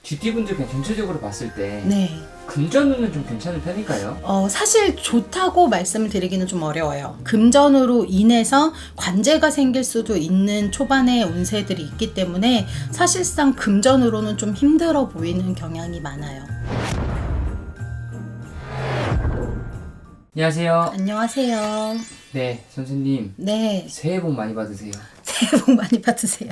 GT분들 그냥 전체적으로 봤을 때 네. 금전운은 좀 괜찮은 편일까요? 사실 좋다고 말씀을 드리기는 좀 어려워요. 금전으로 인해서 관제가 생길 수도 있는 초반의 운세들이 있기 때문에 사실상 금전으로는 좀 힘들어 보이는 경향이 많아요. 안녕하세요. 안녕하세요. 네, 선생님. 네. 새해 복 많이 받으세요. 새해 복 많이 받으세요.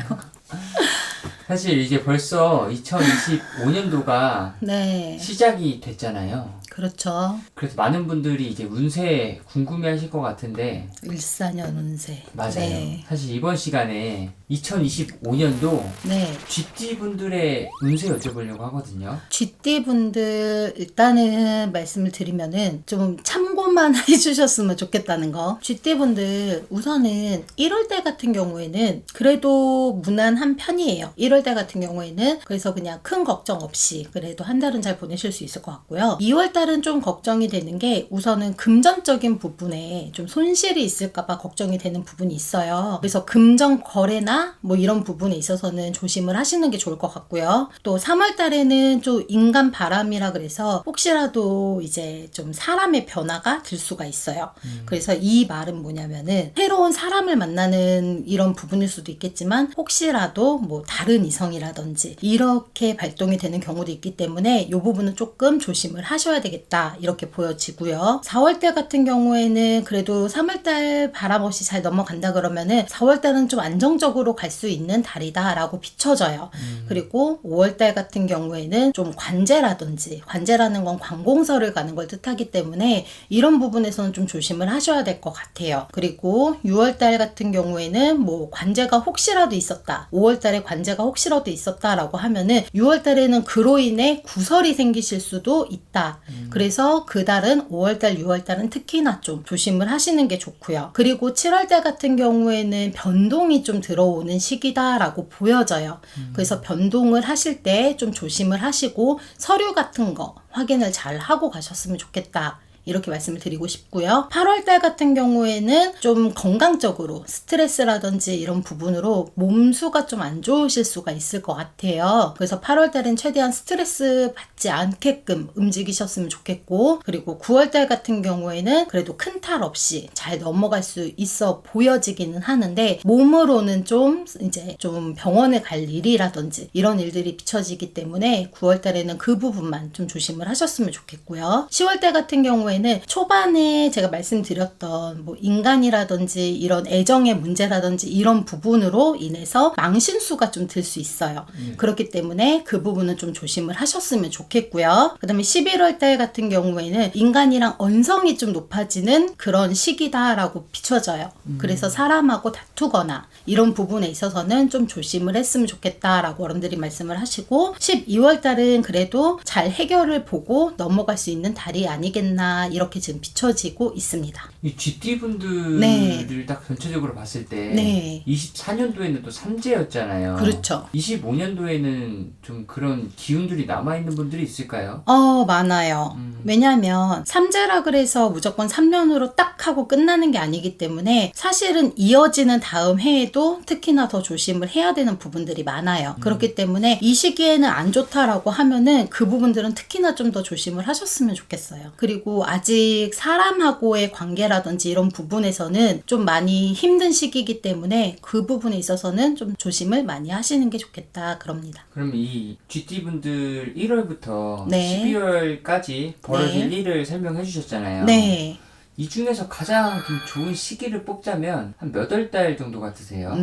사실 이제 벌써 2025년도가 네. 시작이 됐잖아요. 그렇죠. 그래서 많은 분들이 이제 운세 궁금해 하실 것 같은데 14년 운세. 맞아요. 네. 사실 이번 시간에 2025년도 네. GT분들의 운세 여쭤보려고 하거든요. GT분들 일단은 말씀을 드리면은 좀 참고만 해주셨으면 좋겠다는 거. GT분들 우선은 1월달 같은 경우에는 그래도 무난한 편이에요. 1월달 같은 경우에는 그래서 그냥 큰 걱정 없이 그래도 한 달은 잘 보내실 수 있을 것 같고요. 2월달은 좀 걱정이 되는 게 우선은 금전적인 부분에 좀 손실이 있을까봐 걱정이 되는 부분이 있어요. 그래서 금전 거래나 뭐 이런 부분에 있어서는 조심을 하시는 게 좋을 것 같고요. 또 3월달에는 좀 인간 바람이라 그래서 혹시라도 이제 좀 사람의 변화가 들 수가 있어요. 그래서 이 말은 뭐냐면은 새로운 사람을 만나는 이런 부분일 수도 있겠지만 혹시라도 뭐 다른 이성이라든지 이렇게 발동이 되는 경우도 있기 때문에 이 부분은 조금 조심을 하셔야 되겠다 이렇게 보여지고요. 4월달 같은 경우에는 그래도 3월달 바람 없이 잘 넘어간다 그러면은 4월달은 좀 안정적으로 갈 수 있는 달이다 라고 비춰져요. 그리고 5월달 같은 경우에는 좀 관제라는 건 관공서를 가는 걸 뜻하기 때문에 이런 부분에서는 좀 조심을 하셔야 될 것 같아요. 그리고 6월달 같은 경우에는 뭐 관제가 혹시라도 있었다, 5월달에 관제가 혹시라도 있었다 라고 하면은 6월달에는 그로 인해 구설이 생기실 수도 있다. 그래서 그 달은 5월달, 6월달은 특히나 좀 조심을 하시는 게 좋고요. 그리고 7월달 같은 경우에는 변동이 좀 들어오는 시기다라고 보여져요. 그래서 변동을 하실 때 좀 조심을 하시고 서류 같은 거 확인을 잘 하고 가셨으면 좋겠다. 이렇게 말씀을 드리고 싶고요. 8월달 같은 경우에는 좀 건강적으로 스트레스라든지 이런 부분으로 몸수가 좀 안 좋으실 수가 있을 것 같아요. 그래서 8월달은 최대한 스트레스 받지 않게끔 움직이셨으면 좋겠고, 그리고 9월달 같은 경우에는 그래도 큰 탈 없이 잘 넘어갈 수 있어 보여지기는 하는데 몸으로는 좀 이제 좀 병원에 갈 일이라든지 이런 일들이 비춰지기 때문에 9월달에는 그 부분만 좀 조심을 하셨으면 좋겠고요. 10월달 같은 경우에는 초반에 제가 말씀드렸던 뭐 인간이라든지 이런 애정의 문제라든지 이런 부분으로 인해서 망신수가 좀 들 수 있어요. 그렇기 때문에 그 부분은 좀 조심을 하셨으면 좋겠고요. 그 다음에 11월 달 같은 경우에는 인간이랑 언성이 좀 높아지는 그런 시기다라고 비춰져요. 그래서 사람하고 다투거나 이런 부분에 있어서는 좀 조심을 했으면 좋겠다라고 어른들이 말씀을 하시고, 12월 달은 그래도 잘 해결을 보고 넘어갈 수 있는 달이 아니겠나 이렇게 지금 비춰지고 있습니다. 이 GT분들을 네. 딱 전체적으로 봤을 때 네. 24년도에는 또 삼재였잖아요. 그렇죠. 25년도에는 좀 그런 기운들이 남아있는 분들이 있을까요? 많아요. 왜냐하면 삼재라 그래서 무조건 3년으로 딱 하고 끝나는 게 아니기 때문에 사실은 이어지는 다음 해에도 특히나 더 조심을 해야 되는 부분들이 많아요. 그렇기 때문에 이 시기에는 안 좋다라고 하면은 그 부분들은 특히나 좀 더 조심을 하셨으면 좋겠어요. 그리고 아직 사람하고의 관계라든지 이런 부분에서는 좀 많이 힘든 시기이기 때문에 그 부분에 있어서는 좀 조심을 많이 하시는 게 좋겠다 그럽니다. 그럼 이 GT분들 1월부터 네. 12월까지 벌어질 일을 설명해 주셨잖아요. 네. 이 중에서 가장 좀 좋은 시기를 뽑자면 한 몇 월 달 정도 같으세요?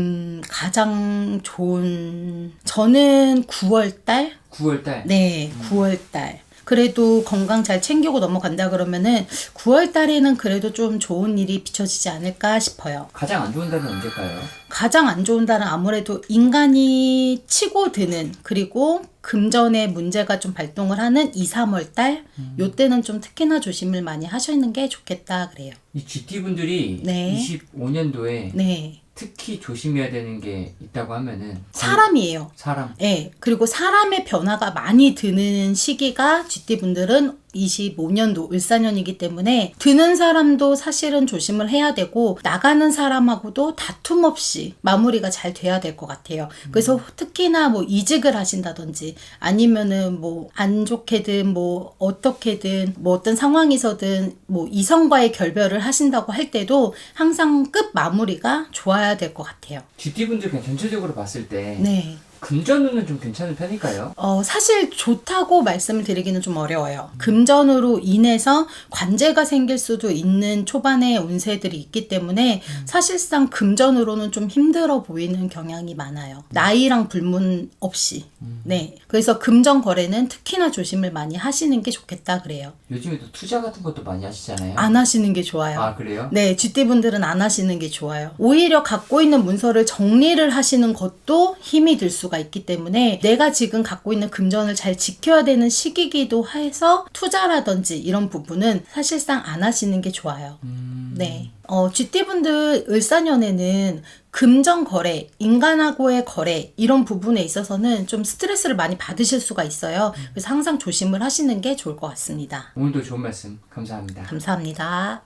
가장 좋은 저는 9월달? 9월 달? 네, 9월달. 그래도 건강 잘 챙기고 넘어간다 그러면은 9월 달에는 그래도 좀 좋은 일이 비춰지지 않을까 싶어요. 가장 안 좋은 달은 언제일까요? 가장 안 좋은 달은 아무래도 인간이 치고 드는, 그리고 금전의 문제가 좀 발동을 하는 2, 3월 달? 요때는 좀 특히나 조심을 많이 하시는 게 좋겠다 그래요. 이 GT분들이 네. 25년도에 네. 특히 조심해야 되는 게 있다고 하면은 사람이에요. 사람. 네. 그리고 사람의 변화가 많이 드는 시기가 GT분들은 2025년도 을사년이기 때문에 드는 사람도 사실은 조심을 해야 되고 나가는 사람하고도 다툼 없이 마무리가 잘 돼야 될 것 같아요. 그래서 특히나 뭐 이직을 하신다든지 아니면은 뭐 안 좋게든 뭐 어떻게든 뭐 어떤 상황에서든 뭐 이성과의 결별을 하신다고 할 때도 항상 끝 마무리가 좋아야 될 것 같아요. GT분들 그냥 전체적으로 봤을 때 네. 금전운은 좀 괜찮은 편일까요? 사실 좋다고 말씀을 드리기는 좀 어려워요. 금전으로 인해서 관제가 생길 수도 있는 초반의 운세들이 있기 때문에 사실상 금전으로는 좀 힘들어 보이는 경향이 많아요. 나이랑 불문 없이. 네. 그래서 금전 거래는 특히나 조심을 많이 하시는 게 좋겠다 그래요. 요즘에도 투자 같은 것도 많이 하시잖아요. 안 하시는 게 좋아요. 아, 그래요? 네, 쥐띠분들은 안 하시는 게 좋아요. 오히려 갖고 있는 문서를 정리를 하시는 것도 힘이 들 수가 있기 때문에 내가 지금 갖고 있는 금전을 잘 지켜야 되는 시기이기도 해서 투자라든지 이런 부분은 사실상 안 하시는 게 좋아요. 네. 쥐띠분들 을사년에는 금전 거래, 인간하고의 거래 이런 부분에 있어서는 좀 스트레스를 많이 받으실 수가 있어요. 그래서 항상 조심을 하시는 게 좋을 것 같습니다. 오늘도 좋은 말씀 감사합니다. 감사합니다.